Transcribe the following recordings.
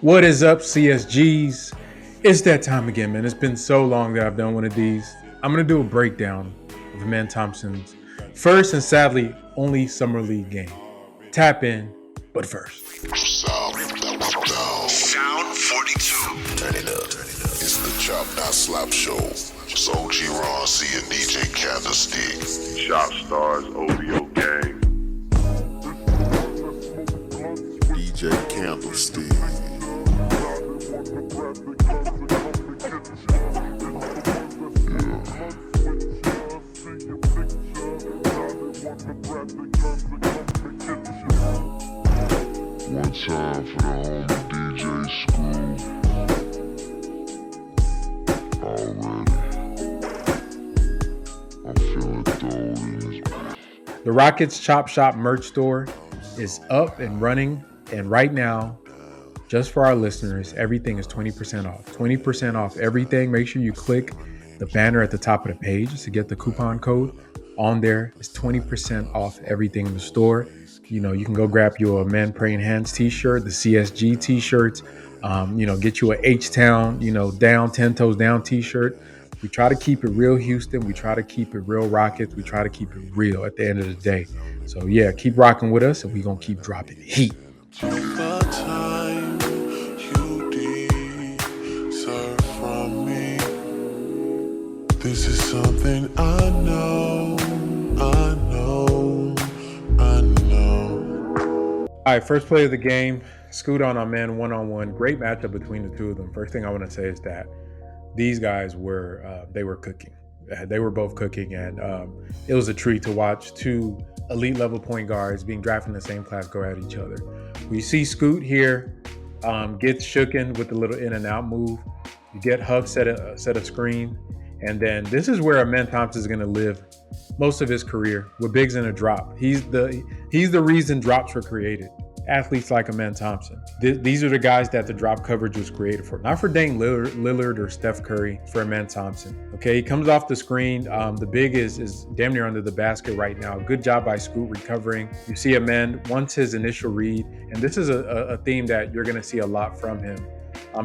What is up, CSGs? It's that time again, man. It's been so long that I've done one of these. I'm going to do a breakdown of Amen Thompson's first and sadly only Summer League game. Tap in, but first. Sound 42. Turn it up. It's the Chop Not Slap Show. It's OG Ron C and DJ Candlestick. Shop Stars OVO Gang. DJ Candlestick. One time for the homie DJ Screw. Already. I'm feeling throwed in this bitch. The Rockets Chop Shop merch store is up and running. And right now, just for our listeners, everything is 20% off. 20% off everything. Make sure you click the banner at the top of the page to get the coupon code. On there, it's 20% off everything in the store. You know, you can go grab you a Man Praying Hands t-shirt, the CSG t-shirts, get you a H-Town, down, 10 toes down t-shirt. We try to keep it real Houston. We try to keep it real Rockets. We try to keep it real at the end of the day. So yeah, keep rocking with us and we're going to keep dropping heat. The time you deserve from me. This is something I know. All right, first play of the game. Scoot on Amen one-on-one. Great matchup between the two of them. First thing I want to say is that these guys were cooking. They were both cooking, and it was a treat to watch two elite level point guards being drafted in the same class go at each other. We see Scoot here gets shooken with the little in and out move. You get Huff set a screen, and then this is where Amen Thompson is going to live most of his career with bigs in a drop. He's the reason drops were created. Athletes like Amen Thompson. These are the guys that the drop coverage was created for. Not for Dame Lillard or Steph Curry, for Amen Thompson. Okay, he comes off the screen. The big is damn near under the basket right now. Good job by Scoot recovering. You see Amen once his initial read, and this is a theme that you're going to see a lot from him.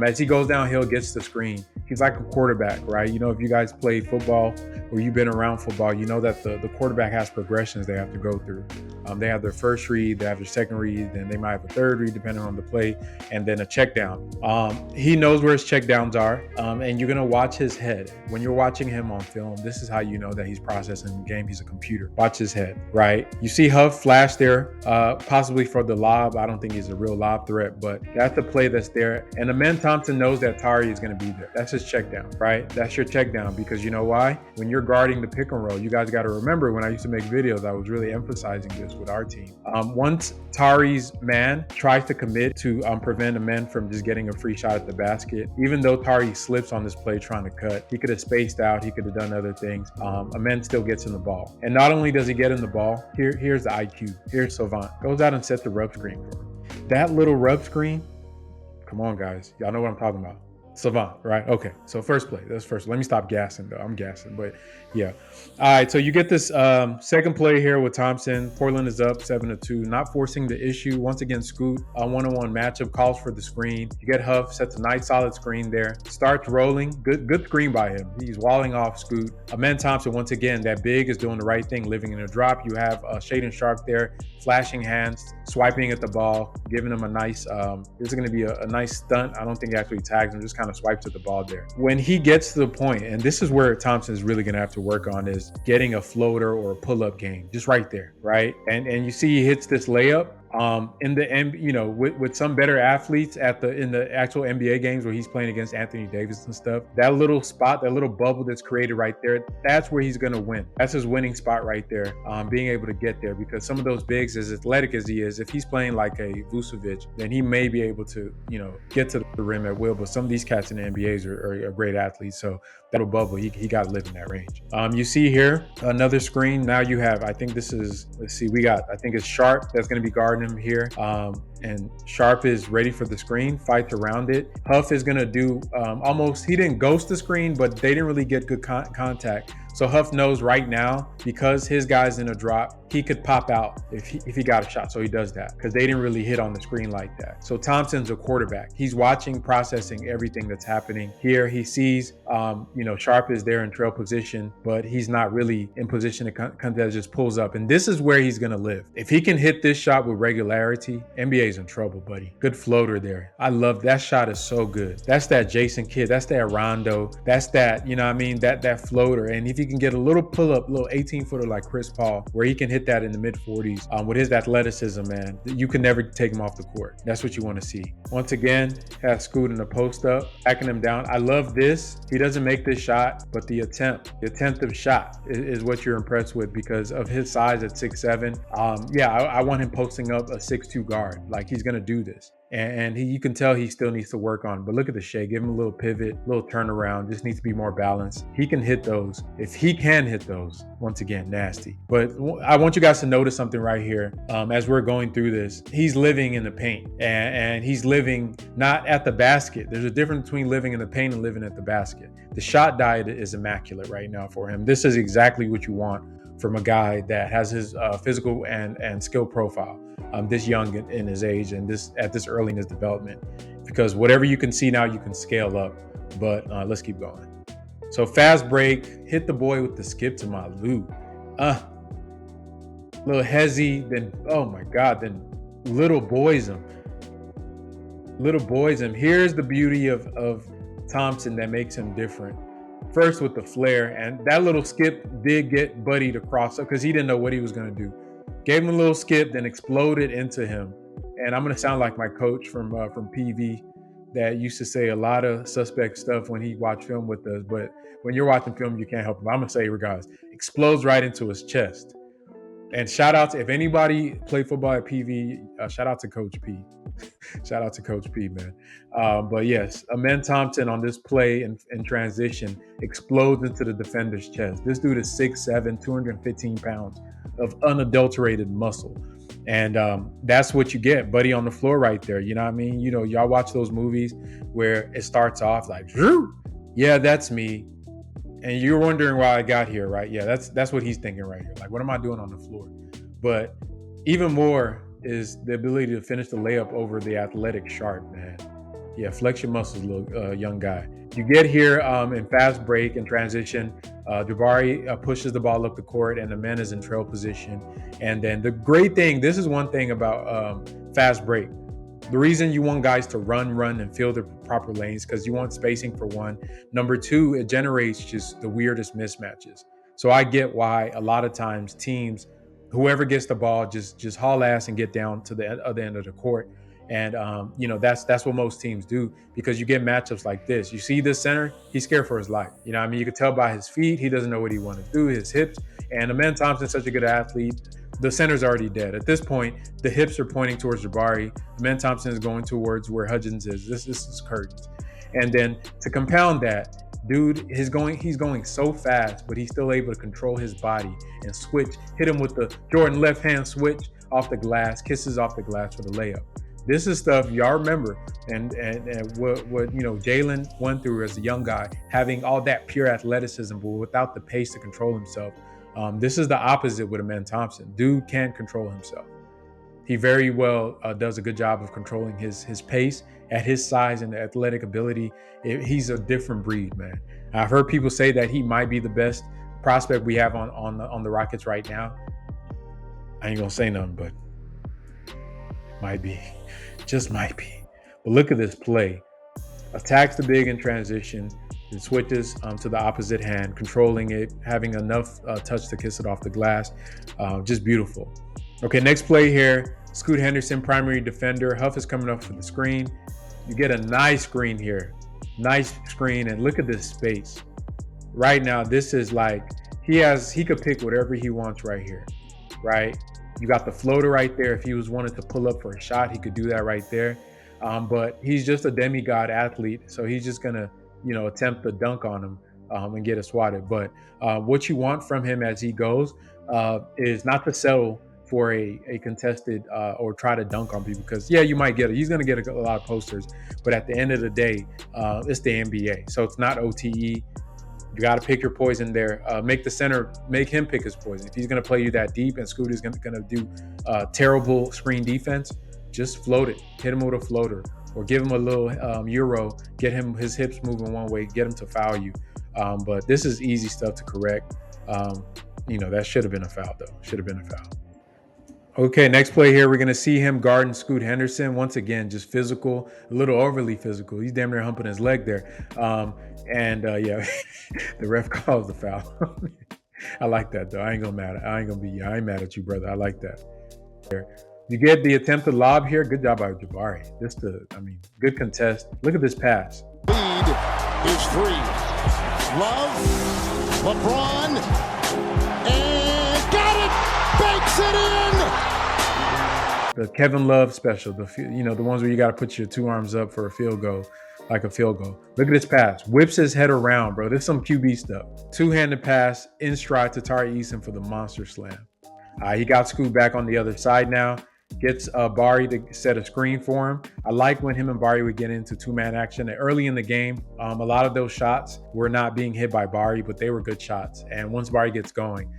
As he goes downhill, gets the screen. He's like a quarterback, right? If you guys played football or you've been around football, you know that the quarterback has progressions they have to go through. They have their first read, they have their second read, then they might have a third read depending on the play, and then a check down. He knows where his check downs are, and you're going to watch his head. When you're watching him on film, this is how you know that he's processing the game. He's a computer. Watch his head, right? You see Huff flash there, possibly for the lob. I don't think he's a real lob threat, but that's the play that's there. And Amen Thompson knows that Tari is going to be there. That's his check down, right? That's your check down, because you know why? When you're guarding the pick and roll, you guys got to remember, when I used to make videos, I was really emphasizing this with our team. Once Tari's man tries to commit to prevent Amen from just getting a free shot at the basket, even though Tari slips on this play trying to cut, he could have spaced out, he could have done other things. Amen still gets in the ball. And not only does he get in the ball, here's the IQ. Here's Savant. Goes out and sets the rub screen for him. That little rub screen, come on, guys. Y'all know what I'm talking about. Savant, right? Okay, so first play. That's first. Let me stop gassing, though. I'm gassing, but yeah. All right, so you get this second play here with Thompson. Portland is up 7-2, not forcing the issue. Once again, Scoot, a one-on-one matchup, calls for the screen. You get Huff, sets a nice solid screen there. Starts rolling. Good screen by him. He's walling off Scoot. Amen Thompson, once again, that big is doing the right thing, living in a drop. You have Shaden Sharp there, flashing hands, swiping at the ball, giving him a nice, this is going to be a nice stunt. I don't think he actually tags him, just kind of swipes at the ball there. When he gets to the point, and this is where Thompson is really going to have to work on, is getting a floater or a pull-up game, just right there, right? And you see he hits this layup. In the with some better athletes in the actual NBA games where he's playing against Anthony Davis and stuff, that little spot, that little bubble that's created right there, that's where he's going to win. That's his winning spot right there, being able to get there, because some of those bigs, as athletic as he is, if he's playing like a Vucevic, then he may be able to, get to the rim at will. But some of these cats in the NBAs are great athletes, so that little bubble, he got to live in that range. You see here another screen. Now you have, I think this is, I think it's Sharp that's going to be guarding him here. And Sharp is ready for the screen, fights around it. Huff is going to do almost, he didn't ghost the screen, but they didn't really get good contact. So Huff knows right now, because his guy's in a drop, he could pop out if he got a shot. So he does that because they didn't really hit on the screen like that. So Thompson's a quarterback. He's watching, processing everything that's happening here. He sees, Sharp is there in trail position, but he's not really in position to come that just pulls up. And this is where he's going to live. If he can hit this shot with regularity, NBA's in trouble, buddy. Good floater there. I love that shot. Is so good. That's that Jason Kidd. That's that Rondo. That's that, that floater. And if he can get a little pull up, little 18-footer like Chris Paul, where he can hit that in the mid 40s with his athleticism, man, you can never take him off the court. That's what you want to see. Once again, has Scoot in the post up, backing him down. I love this. He doesn't make this shot, but the attempt of shot is what you're impressed with because of his size at 6'7". I want him posting up a 6'2" guard. Like, he's going to do this. And you can tell he still needs to work on it. But look at the shake. Give him a little pivot, a little turnaround. Just needs to be more balanced. He can hit those. If he can hit those, once again, nasty. But I want you guys to notice something right here. As we're going through this, he's living in the paint. And he's living not at the basket. There's a difference between living in the paint and living at the basket. The shot diet is immaculate right now for him. This is exactly what you want from a guy that has his physical and skill profile. This young in his age and at this early in his development, because whatever you can see now, you can scale up. But let's keep going. So fast break, hit the boy with the skip to my loop. Little hezzy, then oh my God, then little boys him. Here's the beauty of Thompson that makes him different. First with the flare, and that little skip did get Buddy to cross up because he didn't know what he was going to do. Gave him a little skip, then exploded into him. And I'm going to sound like my coach from PV that used to say a lot of suspect stuff when he watched film with us. But when you're watching film, you can't help him. I'm going to say regardless. Explodes right into his chest. And shout out to, if anybody played football at PV, shout out to Coach P. Shout out to Coach P, man. But yes, Amen Thompson on this play in transition explodes into the defender's chest. This dude is 6'7", 215 pounds of unadulterated muscle. And that's what you get, Buddy on the floor right there. You know what I mean? Y'all watch those movies where it starts off like, yeah, that's me. And you're wondering why I got here, right? Yeah, that's what he's thinking right here. Like, what am I doing on the floor? But even more is the ability to finish the layup over the athletic Sharp, man. Yeah, flex your muscles, little young guy. You get here in fast break and transition. Jabari pushes the ball up the court, and the man is in trail position. And then the great thing, this is one thing about fast break. The reason you want guys to run and fill the proper lanes because you want spacing for one. Number two, it generates just the weirdest mismatches. So I get why a lot of times teams, whoever gets the ball, just haul ass and get down to the other end of the court. And that's what most teams do because you get matchups like this. You see this center, he's scared for his life. You know what I mean? You can tell by his feet, he doesn't know what he wants to do, his hips. And Amen Thompson's such a good athlete. The center's already dead. At this point, the hips are pointing towards Jabari. Amen Thompson is going towards where Hudgens is. This is curtains. And then to compound that, dude, he's going so fast, but he's still able to control his body and switch, hit him with the Jordan left hand switch off the glass, kisses off the glass for the layup. This is stuff y'all remember, and what Jalen went through as a young guy, having all that pure athleticism, but without the pace to control himself. This is the opposite with Amen Thompson. Dude can't control himself. He very well does a good job of controlling his pace at his size and the athletic ability. He's a different breed, man. I've heard people say that he might be the best prospect we have on the Rockets right now. I ain't gonna say nothing, but might be. Just might be. But look at this play. Attacks the big in transition and switches to the opposite hand, controlling it, having enough touch to kiss it off the glass. Just beautiful. Okay, next play here. Scoot Henderson, primary defender. Huff is coming up for the screen. You get a nice screen here. Nice screen, and look at this space. Right now, this is like, he could pick whatever he wants right here, right? You got the floater right there. If he was wanting to pull up for a shot, he could do that right there. But he's just a demigod athlete, so he's just gonna, attempt to dunk on him and get it swatted. But what you want from him as he goes is not to settle for a contested or try to dunk on people, because you might get it. He's gonna get a lot of posters, but at the end of the day, it's the NBA, so it's not OTE. You got to pick your poison there. Make the center, make him pick his poison. If he's going to play you that deep and Scoot is going to do terrible screen defense, just float it. Hit him with a floater or give him a little Euro, get him his hips moving one way, get him to foul you. But this is easy stuff to correct. That should have been a foul, though. Should have been a foul. Okay, next play here, we're going to see him guarding Scoot Henderson. Once again, just physical, a little overly physical. He's damn near humping his leg there. The ref calls the foul. I like that, though. I ain't mad at you, brother. I like that. You get the attempted lob here. Good job by Jabari. Good contest. Look at this pass. Lead is 3. Love, LeBron, and got it! Bakes it in! The Kevin Love special, the ones where you got to put your 2 arms up for a field goal, like a field goal. Look at this pass. Whips his head around, bro. This is some QB stuff. 2-handed pass in stride to Tari Eason for the monster slam. He got Scoot back on the other side now. Gets Bari to set a screen for him. I like when him and Bari would get into 2-man action. Early in the game, a lot of those shots were not being hit by Bari, but they were good shots. And once Bari gets going,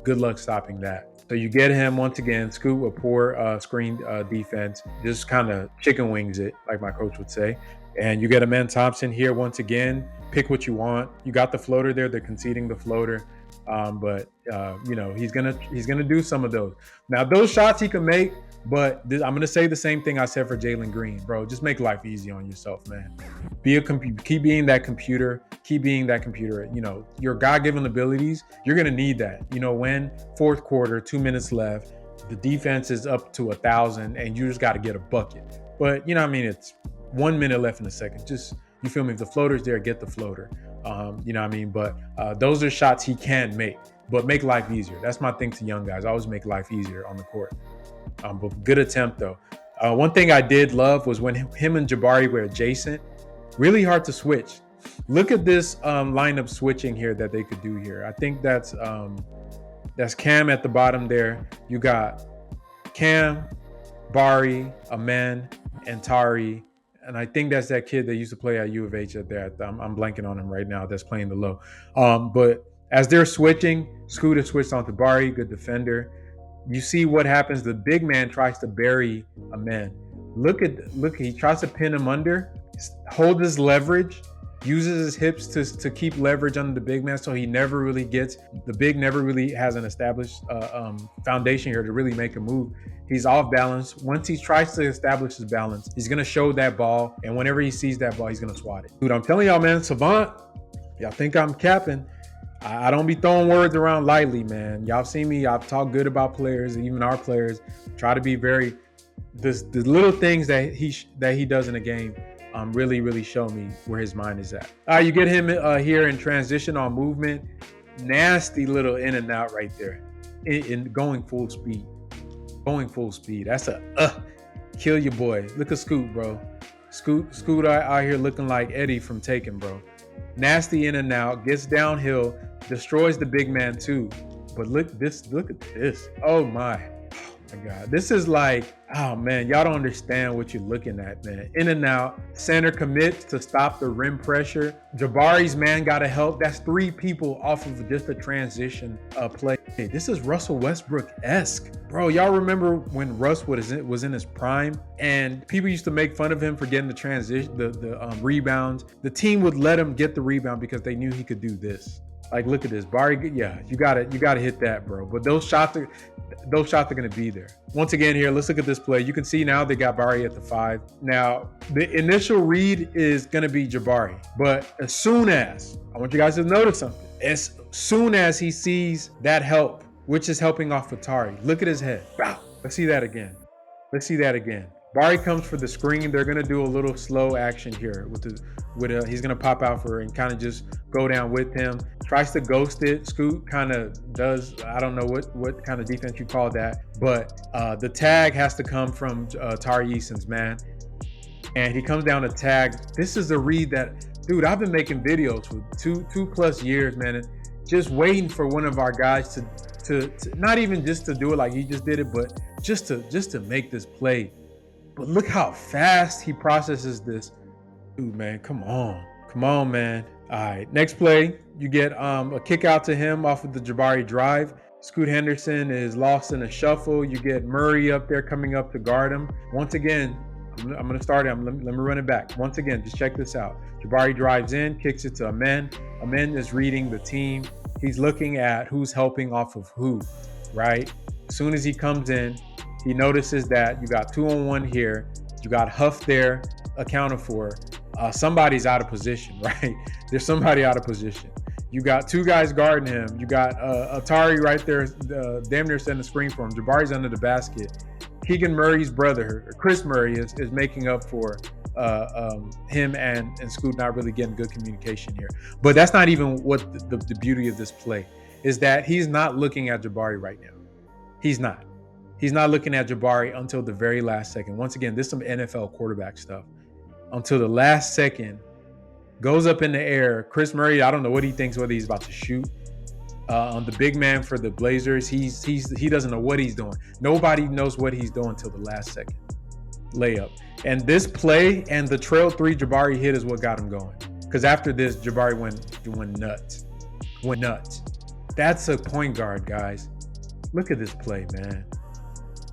good luck stopping that. So you get him once again, Scoot with poor screen defense, just kind of chicken wings it, like my coach would say. And you get Amen Thompson here once again. Pick what you want. You got the floater there. They're conceding the floater. But he's gonna do some of those. Now those shots he can make, but I'm gonna say the same thing I said for Jalen Green, bro. Just make life easy on yourself, man. Keep being that computer. Your God-given abilities, you're gonna need that. When fourth quarter, 2 minutes left, the defense is up to 1,000, and you just got to get a bucket. But it's 1 minute left in the second. Just you feel me? If the floater's there, get the floater. But those are shots he can make, but make life easier. That's my thing to young guys. I always make life easier on the court. But good attempt though. One thing I did love was when him and Jabari were adjacent. Really hard to switch. Look at this lineup switching here that they could do here. I think that's Cam at the bottom there. You got Cam, Bari, Amen, and Tari. And I think that's that kid that used to play at U of H at there. I'm blanking on him right now. That's playing the low. But as they're switching, Scoot has switched onto Bari, good defender. You see what happens. The big man tries to bury Amen. Look, he tries to pin him under, hold his leverage, uses his hips to keep leverage under the big man, so the big never really has an established foundation here to really make a move. He's off balance. Once he tries to establish his balance, he's going to show that ball, and whenever he sees that ball, he's going to swat it. Dude, I'm telling y'all, man, Savant, y'all think I'm capping. I don't be throwing words around lightly, man. Y'all see me. I've talked good about players, even our players. Try to be the little things that he does in a game really show me where his mind is at. You get him here in transition on movement. Nasty little in and out right there. In going full speed. That's kill your boy. Look at Scoot, bro. Scoot out here looking like Eddie from Taken, bro. Nasty in and out, gets downhill, destroys the big man too. But look at this. Oh my God. This is like, oh man, y'all don't understand what you're looking at, man. In and out, center commits to stop the rim pressure. Jabari's man got to help. That's 3 people off of just a transition play. Hey, this is Russell Westbrook-esque. Bro, y'all remember when Russ was in his prime and people used to make fun of him for getting the transition, the rebounds. The team would let him get the rebound because they knew he could do this. Like, look at this. Bari, yeah, you gotta hit that, bro. But those shots are gonna be there. Once again here, let's look at this play. You can see now they got Bari at the 5. Now, the initial read is gonna be Jabari. But as soon as, I want you guys to notice something. As soon as he sees that help, which is helping off of Tari, look at his head. Wow. Let's see that again. Bari comes for the screen. They're gonna do a little slow action here he's gonna pop out for and kind of just go down with him. Tries to ghost it. Scoot kind of does. I don't know what kind of defense you call that, but the tag has to come from Tari Eason's man, and he comes down to tag. This is a read that, dude, I've been making videos for two plus years, man, and just waiting for one of our guys to not even just to do it like he just did it, but just to make this play. But look how fast he processes this. Dude, man, come on. Come on, man. All right, next play, you get a kick out to him off of the Jabari drive. Scoot Henderson is lost in a shuffle. You get Murray up there coming up to guard him. Once again, I'm going to start it. Let me run it back. Once again, just check this out. Jabari drives in, kicks it to Amen. Amen is reading the team. He's looking at who's helping off of who, right? As soon as he comes in, he notices that you got 2-on-1 here. You got Huff there accounted for. Somebody's out of position, right? There's somebody out of position. You got two guys guarding him. You got Tari right there, damn near setting the screen for him. Jabari's under the basket. Keegan Murray's brother, Chris Murray, is making up for him and Scoot not really getting good communication here. But that's not even what the beauty of this play is, that he's not looking at Jabari right now. He's not. He's not looking at Jabari until the very last second. Once again, this is some NFL quarterback stuff. Until the last second, goes up in the air. Chris Murray, I don't know what he thinks, whether he's about to shoot. On the big man for the Blazers, he doesn't know what he's doing. Nobody knows what he's doing till the last second. Layup. And this play and the trail 3 Jabari hit is what got him going. Because after this, Jabari went nuts. Went nuts. That's a point guard, guys. Look at this play, man.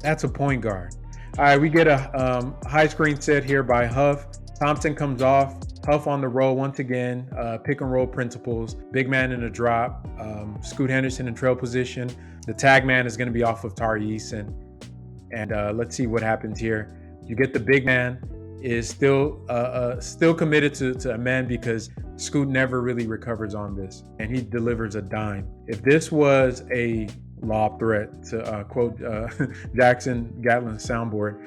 That's a point guard. All right, we get a high screen set here by Huff. Thompson comes off. Huff on the roll once again. Pick and roll principles. Big man in a drop. Scoot Henderson in trail position. The tag man is going to be off of Tari Eason. And let's see what happens here. You get the big man is still committed to Amen because Scoot never really recovers on this. And he delivers a dime. If this was a lob threat, to quote Jackson Gatlin's soundboard,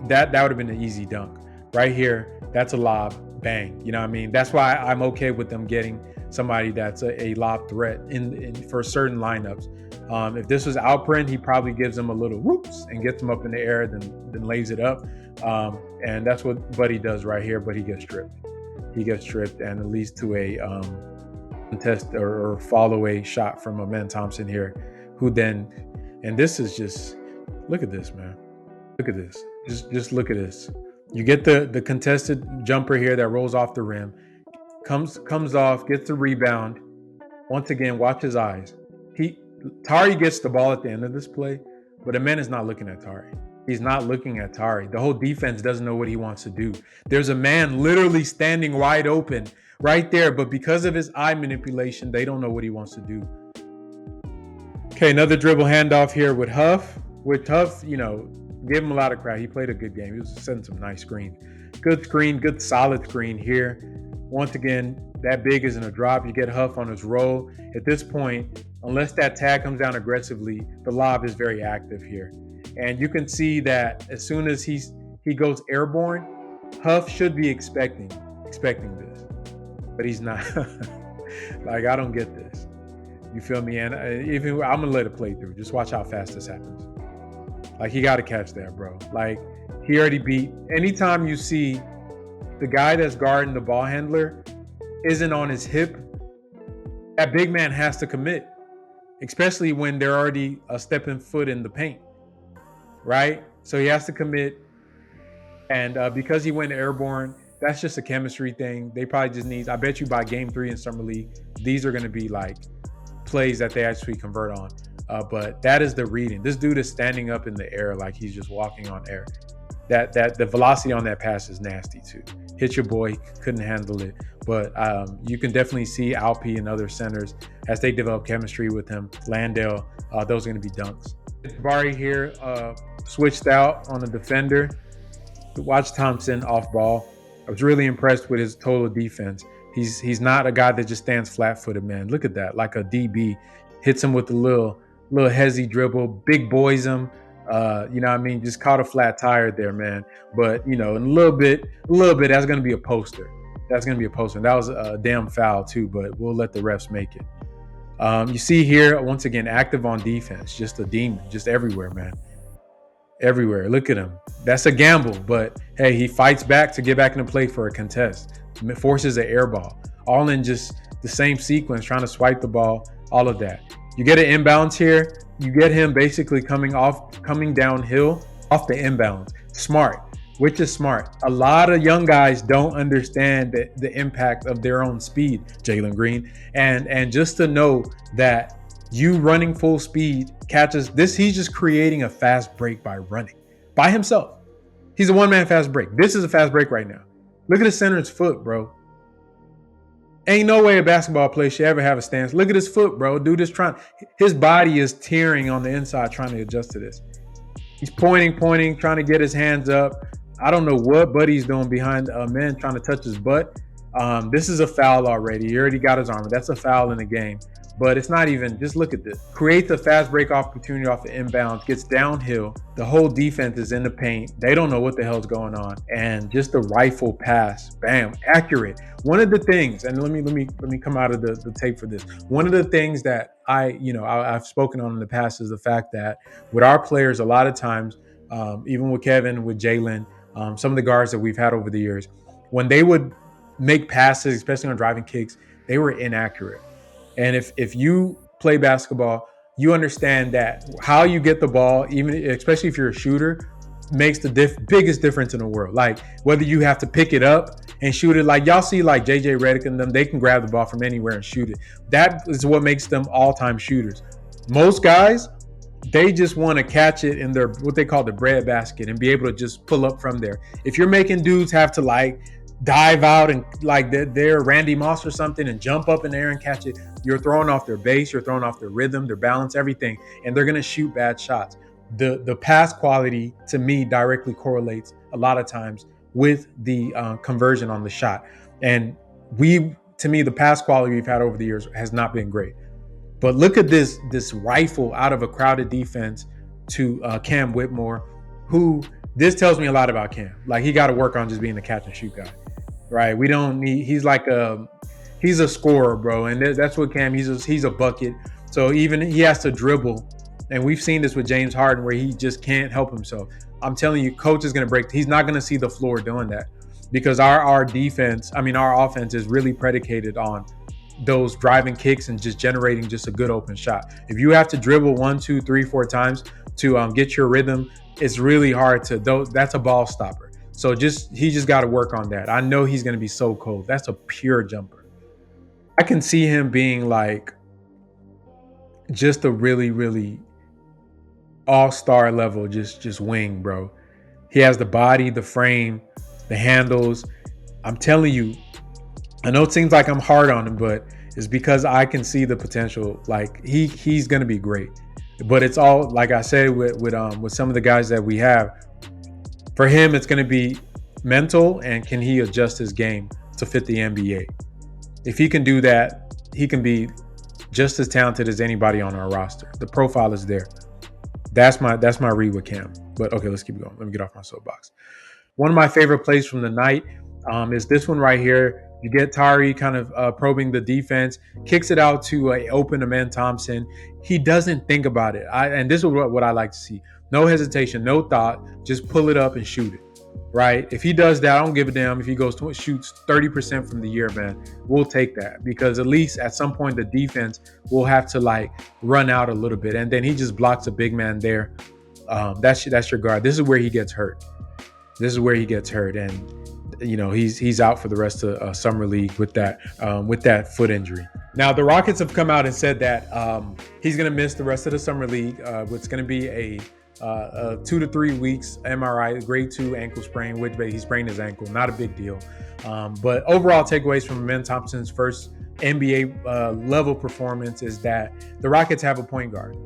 that would have been an easy dunk. Right here, that's a lob. Bang. You know what I mean? That's why I'm okay with them getting somebody that's a lob threat in for certain lineups. If this was Alperen, he probably gives them a little whoops and gets them up in the air, then lays it up. And that's what Buddy does right here, but he gets stripped. He gets stripped, and it leads to a contest or fall away shot from Amen Thompson here, who then, and this is just, look at this, man. Look at this. Just look at this. You get the contested jumper here that rolls off the rim, comes off, gets the rebound. Once again, watch his eyes. Tari gets the ball at the end of this play, but Amen is not looking at Tari. He's not looking at Tari. The whole defense doesn't know what he wants to do. There's a man literally standing wide open right there, but because of his eye manipulation, they don't know what he wants to do. Okay, another dribble handoff here with Huff. With Huff, give him a lot of credit. He played a good game. He was setting some nice screens. Good screen, good solid screen here. Once again, that big is in a drop. You get Huff on his roll. At this point, unless that tag comes down aggressively, the lob is very active here. And you can see that as soon as he goes airborne, Huff should be expecting this. But he's not. Like, I don't get this. You feel me? And even I'm going to let it play through. Just watch how fast this happens. Like, he got to catch that, bro. Like, he already beat. Anytime you see the guy that's guarding the ball handler isn't on his hip, that big man has to commit, especially when they're already a stepping foot in the paint, right? So he has to commit. And because he went airborne, that's just a chemistry thing. They probably just need, I bet you by game 3 in Summer League, these are going to be like plays that they actually convert on. But that is the reading. This dude is standing up in the air like he's just walking on air. That the velocity on that pass is nasty too. Hit your boy, couldn't handle it. But you can definitely see Alpy and other centers as they develop chemistry with him. Landale, those are going to be dunks. Jabari here switched out on the defender. Watch Thompson off ball. I was really impressed with his total defense. He's not a guy that just stands flat-footed, man. Look at that, like a DB. Hits him with a little hezzy dribble, big boys him. You know what I mean? Just caught a flat tire there, man. But, in a little bit, that's going to be a poster. That's going to be a poster. And that was a damn foul too, but we'll let the refs make it. You see here, once again, active on defense. Just a demon, just everywhere, man. Everywhere. Look at him. That's a gamble, but hey, he fights back to get back into play for a contest. Forces an air ball. All in just the same sequence, trying to swipe the ball, all of that. You get an inbounds here. You get him basically coming downhill off the inbounds. Smart. which is smart. A lot of young guys don't understand the impact of their own speed, Jalen Green. And just to know that you running full speed catches this, he's just creating a fast break by running by himself. He's a one-man fast break. This is a fast break right now. Look at the center's foot, bro. Ain't no way a basketball player should ever have a stance. Look at his foot, bro. Dude is his body is tearing on the inside trying to adjust to this. He's pointing, trying to get his hands up. I don't know what Buddy's doing behind Amen, trying to touch his butt. This is a foul already. He already got his armor. That's a foul in the game. But it's not even, just look at this. Creates a fast break opportunity off the inbounds, gets downhill. The whole defense is in the paint. They don't know what the hell's going on. And just the rifle pass, bam, accurate. One of the things, and let me come out of the tape for this. One of the things that I've spoken on in the past is the fact that with our players, a lot of times, even with Kevin, with Jalen, some of the guards that we've had over the years, when they would make passes, especially on driving kicks, they were inaccurate. And if you play basketball, you understand that how you get the ball, even especially if you're a shooter, makes the biggest difference in the world. Like whether you have to pick it up and shoot it, like y'all see like JJ Redick and them, they can grab the ball from anywhere and shoot it. That is what makes them all-time shooters. Most guys, they just want to catch it in their what they call the bread basket and be able to just pull up from there. If you're making dudes have to like dive out and like they're Randy Moss or something and jump up in the air and catch it, you're throwing off their base, you're throwing off their rhythm, their balance, everything, and they're going to shoot bad shots. The pass quality to me directly correlates a lot of times with the conversion on the shot. And to me, the pass quality we've had over the years has not been great. But look at this rifle out of a crowded defense to Cam Whitmore, who this tells me a lot about Cam. Like he got to work on just being a catch and shoot guy, right? We don't need. He's a scorer, bro, and that's what Cam. He's a bucket. So even he has to dribble, and we've seen this with James Harden where he just can't help himself. I'm telling you, coach is going to break. He's not going to see the floor doing that because our defense, our offense is really predicated on those driving kicks and just generating just a good open shot. If you have to dribble 1, 2, 3, 4 times to get your rhythm, it's really hard to. That's a ball stopper. So he just got to work on that. I know he's going to be so cold. That's a pure jumper. I can see him being like just a really, really all-star level, just wing, bro. He has the body, the frame, the handles. I'm telling you, I know it seems like I'm hard on him, but it's because I can see the potential. Like he's gonna be great. But it's all, like I said, with some of the guys that we have, for him it's gonna be mental and can he adjust his game to fit the NBA. If he can do that, he can be just as talented as anybody on our roster. The profile is there. That's my read with Cam. But okay, let's keep going. Let me get off my soapbox. One of my favorite plays from the night is this one right here. You get Tari kind of probing the defense, kicks it out to an open Amen Thompson. He doesn't think about it. And this is what I like to see. No hesitation, no thought. Just pull it up and shoot it. Right? If he does that, I don't give a damn if he shoots 30% from the year, man. We'll take that because at least at some point the defense will have to like run out a little bit, and then he just blocks a big man there. That's your guard. This is where he gets hurt. And he's out for the rest of Summer League with that foot injury. Now the Rockets have come out and said that he's going to miss the rest of the Summer League. It's going to be a 2 to 3 weeks MRI, grade 2 ankle sprain, which he sprained his ankle. Not a big deal. But overall takeaways from Amen Thompson's first NBA level performance is that the Rockets have a point guard.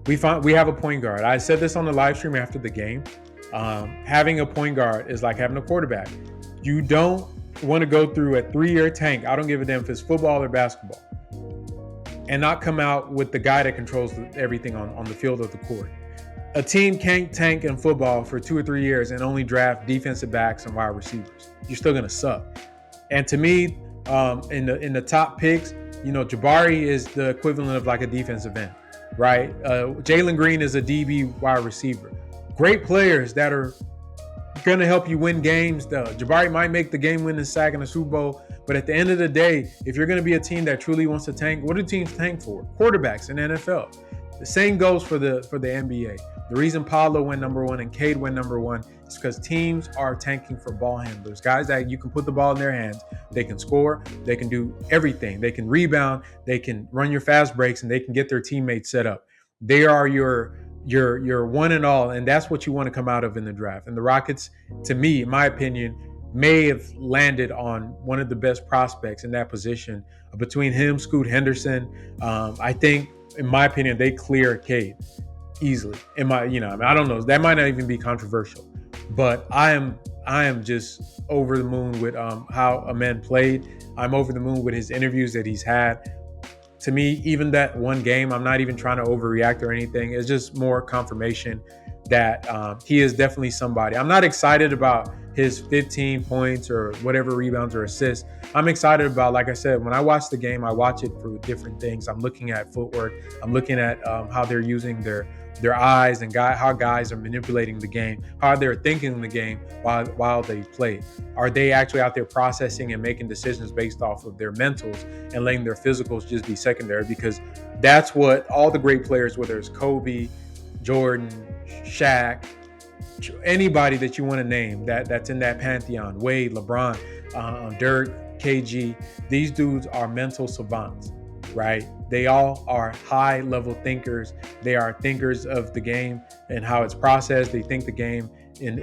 We have a point guard. I said this on the live stream after the game. Having a point guard is like having a quarterback. You don't want to go through a 3-year tank. I don't give a damn if it's football or basketball, and not come out with the guy that controls everything on the field of the court. A team can't tank in football for 2 or 3 years and only draft defensive backs and wide receivers. You're still gonna suck. And to me, in the top picks, Jabari is the equivalent of like a defensive end, right? Jalen Green is a DB wide receiver. Great players that are gonna help you win games. Jabari might make the game-winning sack in the Super Bowl, but at the end of the day, if you're gonna be a team that truly wants to tank, what do teams tank for? Quarterbacks in the NFL. The same goes for the NBA. The reason Paolo went number 1 and Cade went number 1 is because teams are tanking for ball handlers, guys that you can put the ball in their hands. They can score, they can do everything. They can rebound, they can run your fast breaks, and they can get their teammates set up. They are your one and all, and that's what you want to come out of in the draft. And the Rockets, to me, in my opinion, may have landed on one of the best prospects in that position. Between him, Scoot Henderson, I think, in my opinion, they clear Cade easily. I don't know. That might not even be controversial, but I am just over the moon with how Amen played. I'm over the moon with his interviews that he's had. To me, even that one game, I'm not even trying to overreact or anything. It's just more confirmation that he is definitely somebody. I'm not excited about his 15 points or whatever rebounds or assists. I'm excited about, like I said, when I watch the game, I watch it for different things. I'm looking at footwork. I'm looking at how they're using their eyes and how guys are manipulating the game, how they're thinking the game while they play. Are they actually out there processing and making decisions based off of their mentals and letting their physicals just be secondary? Because that's what all the great players, whether it's Kobe, Jordan, Shaq, anybody that you want to name that's in that pantheon, Wade, LeBron, Dirk, KG, these dudes are mental savants, right? They all are high level thinkers. They are thinkers of the game and how it's processed. They think the game in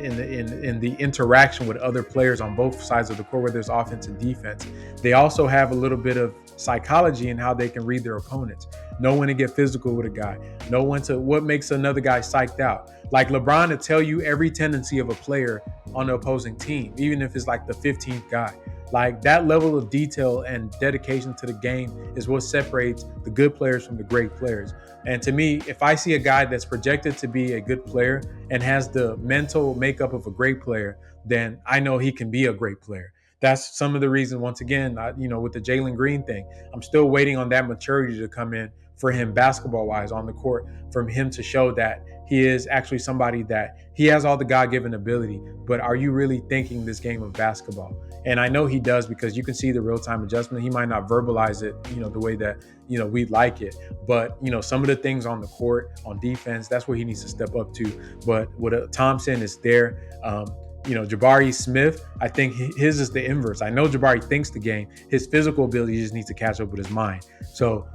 the interaction with other players on both sides of the court, whether it's offense and defense. They also have a little bit of psychology in how they can read their opponents, know when to get physical with a guy, know what makes another guy psyched out. Like LeBron to tell you every tendency of a player on the opposing team, even if it's like the 15th guy. Like that level of detail and dedication to the game is what separates the good players from the great players. And to me, if I see a guy that's projected to be a good player and has the mental makeup of a great player, then I know he can be a great player. That's some of the reason, once again, with the Jalen Green thing, I'm still waiting on that maturity to come in for him basketball-wise on the court, for him to show that he is actually somebody that he has all the God-given ability, but are you really thinking this game of basketball? And I know he does, because you can see the real-time adjustment. He might not verbalize it, the way that, we'd like it. But, some of the things on the court, on defense, that's where he needs to step up to. But with Thompson is there. Jabari Smith, I think his is the inverse. I know Jabari thinks the game. His physical ability just needs to catch up with his mind. So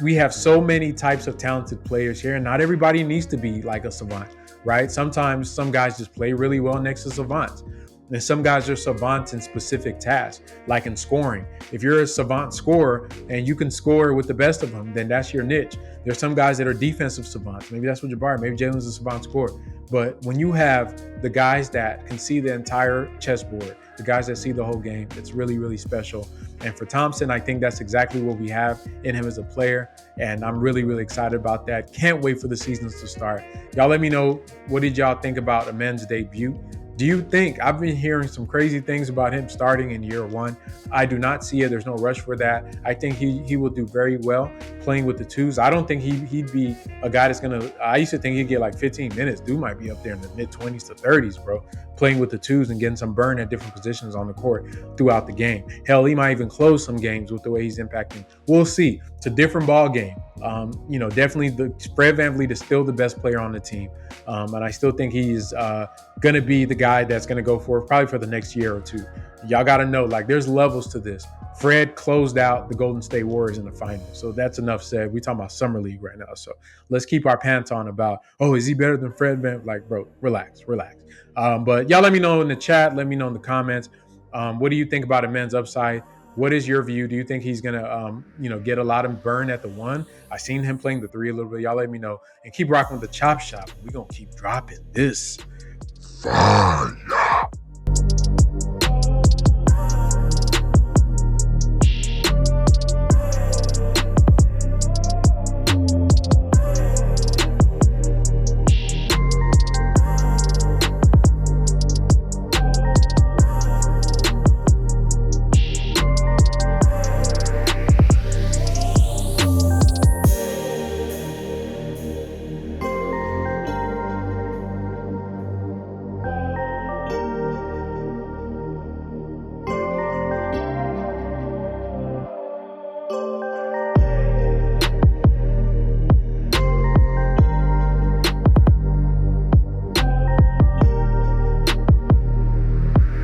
we have so many types of talented players here, and not everybody needs to be like a savant, right? Sometimes some guys just play really well next to savants. And some guys are savants in specific tasks, like in scoring. If you're a savant scorer and you can score with the best of them, then that's your niche. There's some guys that are defensive savants. Maybe that's what Jabari, maybe Jalen's a savant scorer. But when you have the guys that can see the entire chessboard, the guys that see the whole game, it's really, really special. And for Thompson, I think that's exactly what we have in him as a player. And I'm really, really excited about that. Can't wait for the seasons to start. Y'all let me know, what did y'all think about Amen's debut? Do you think, I've been hearing some crazy things about him starting in year one. I do not see it. There's no rush for that. I think he will do very well playing with the twos. I don't think he'd be a guy that's going to, I used to think he'd get like 15 minutes. Dude might be up there in the mid-20s to 30s, bro, playing with the twos and getting some burn at different positions on the court throughout the game. Hell, he might even close some games with the way he's impacting. We'll see. It's a different ball game. Definitely Fred VanVleet is still the best player on the team. And I still think he's going to be the guy that's going to go for probably for the next year or two. Y'all got to know, like, there's levels to this. Fred closed out the Golden State Warriors in the finals. So that's enough said. We're talking about Summer League right now. So let's keep our pants on about, is he better than Fred? Like, bro, relax. But y'all let me know in the chat. Let me know in the comments. What do you think about Amen's upside? What is your view? Do you think he's going to, get a lot of burn at the one? I seen him playing the three a little bit. Y'all let me know. And keep rocking with the Chop Shop. We're going to keep dropping this. Fire.